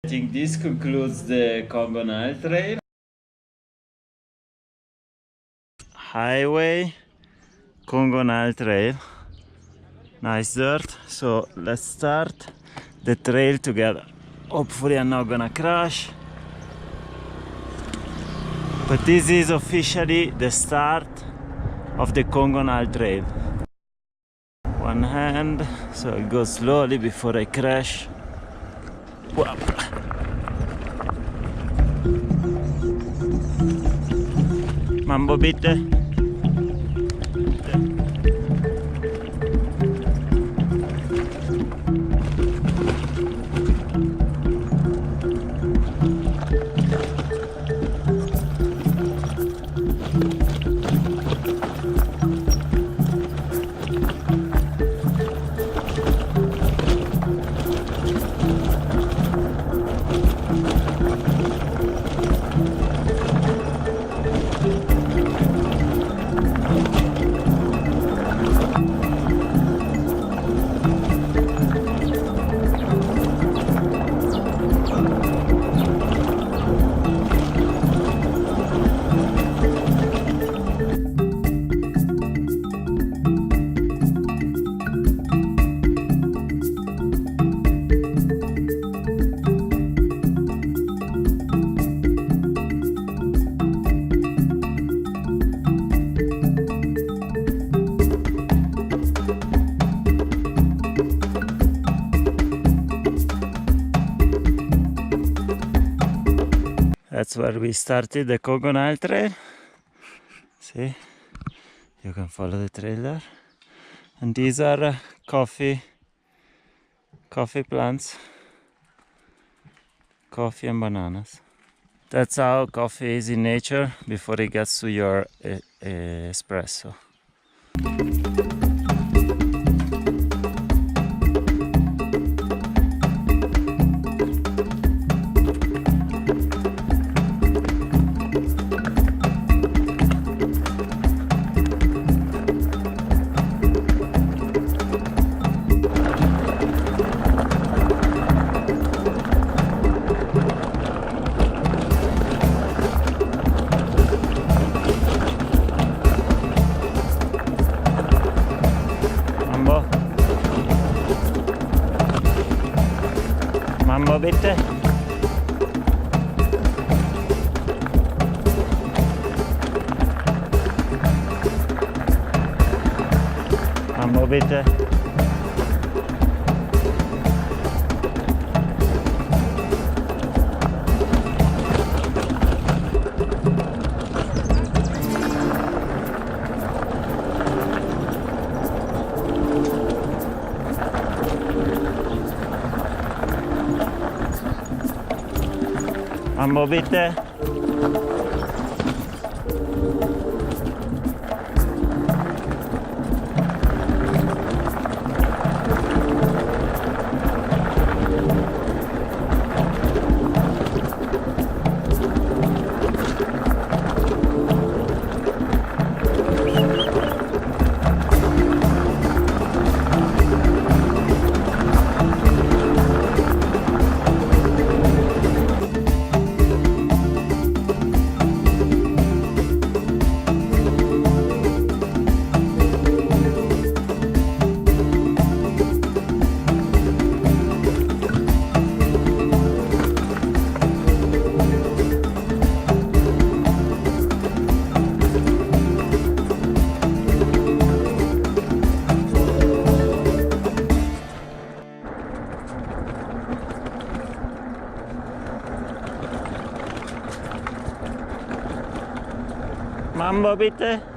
I think this concludes the Congo Nile Trail. Highway, Congo Nile Trail. Nice dirt. So let's start the trail together. Hopefully I'm not gonna crash. But this is officially the start of the Congo Nile Trail. One hand, so I go slowly before I crash. Whoop. Mambo bitte. That's where we started the Congo Nile Trail. See, you can follow the trail there. And these are coffee plants, coffee and bananas. That's how coffee is in nature before it gets to your espresso. Mambo bitte. Mambo bitte. Mambo bitte. Mambo bitte.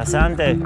Asante.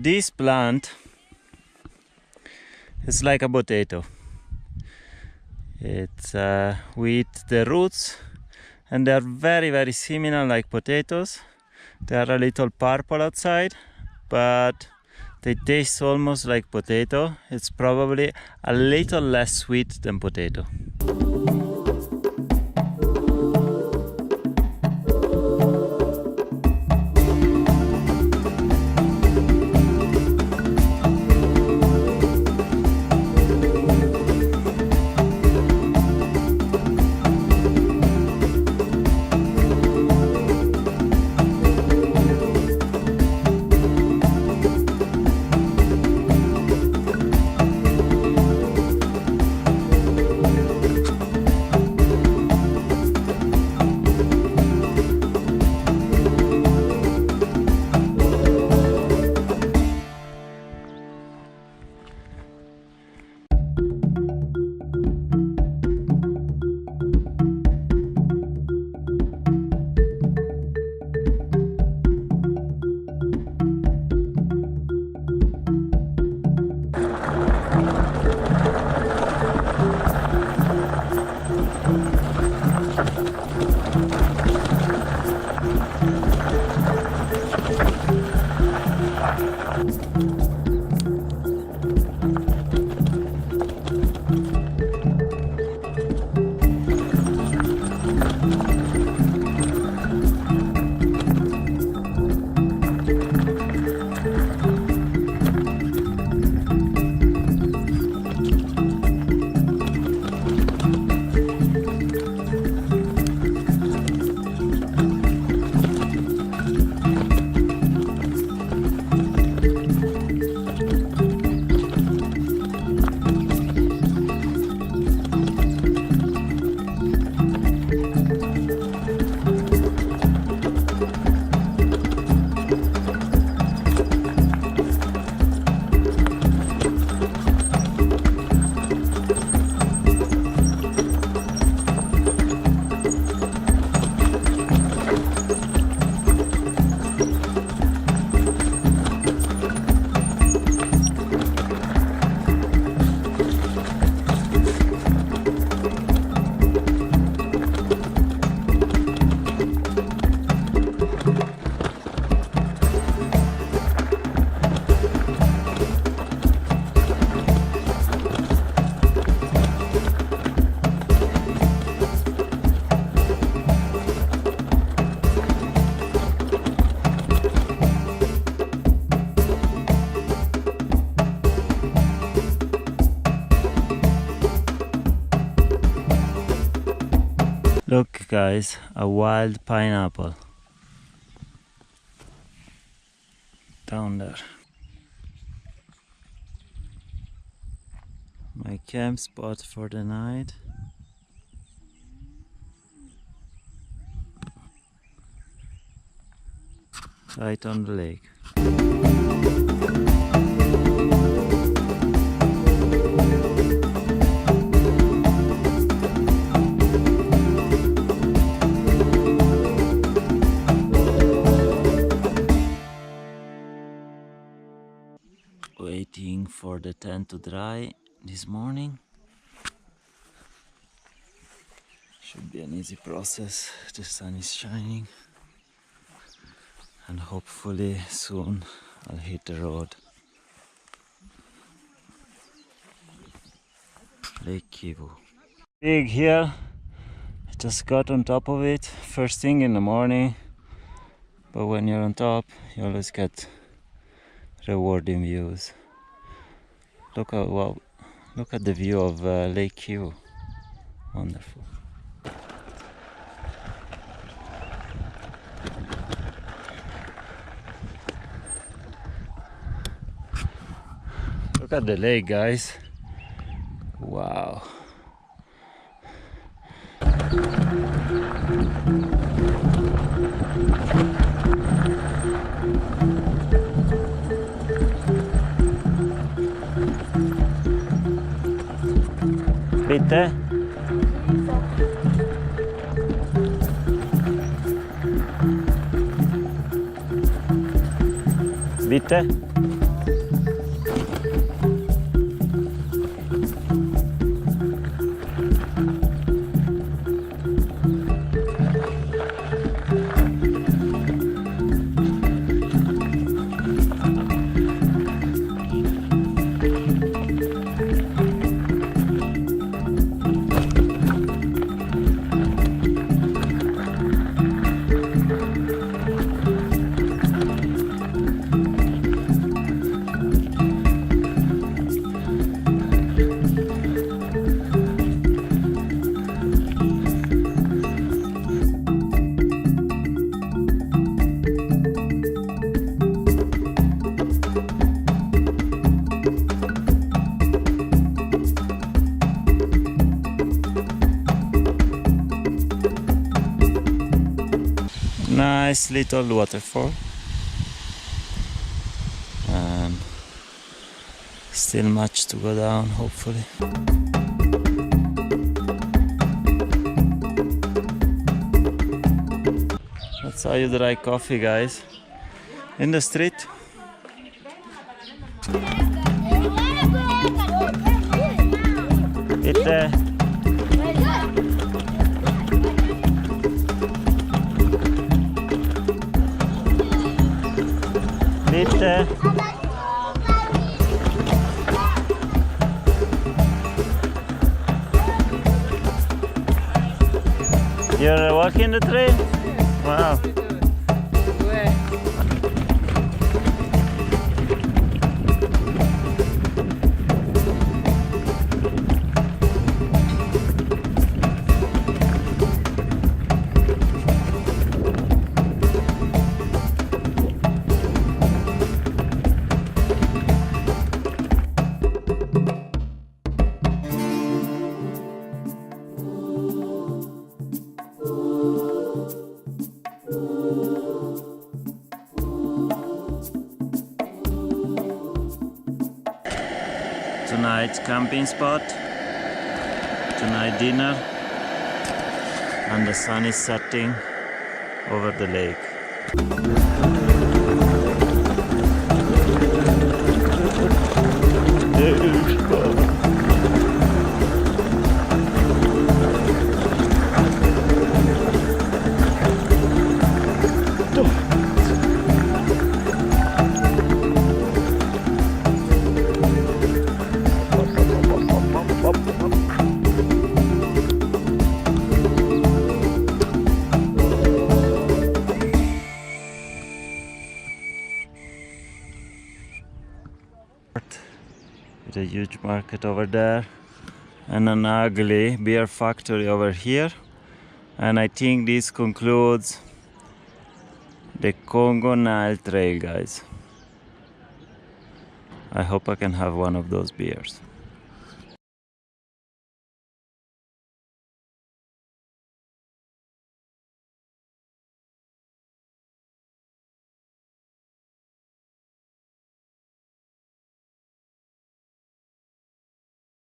This plant is like a potato. It's with the roots, and they are very similar like potatoes. They are a little purple outside, but they taste almost like potato. It's probably a little less sweet than potato. Look guys, a wild pineapple down there. My camp spot for the night. Right on the lake. Waiting for the tent to dry this morning. Should be an easy process. The sun is shining and hopefully soon I'll hit the road. Lake Kivu. Big here. I just got on top of it first thing in the morning, but when you're on top you always get rewarding views. Look at the view of Lake Kivu. Wonderful. Look at the lake, guys. Wow. Bitte? Bitte? Nice little waterfall, and still much to go down, hopefully. That's how you dry coffee, guys, in the street. Bitte. Bitte. You're walking the trail? Wow. Tonight's camping spot, tonight dinner, and the sun is setting over the lake. With a huge market over there and an ugly beer factory over here, And I think this concludes the Congo Nile Trail, guys. I hope I can have one of those beers.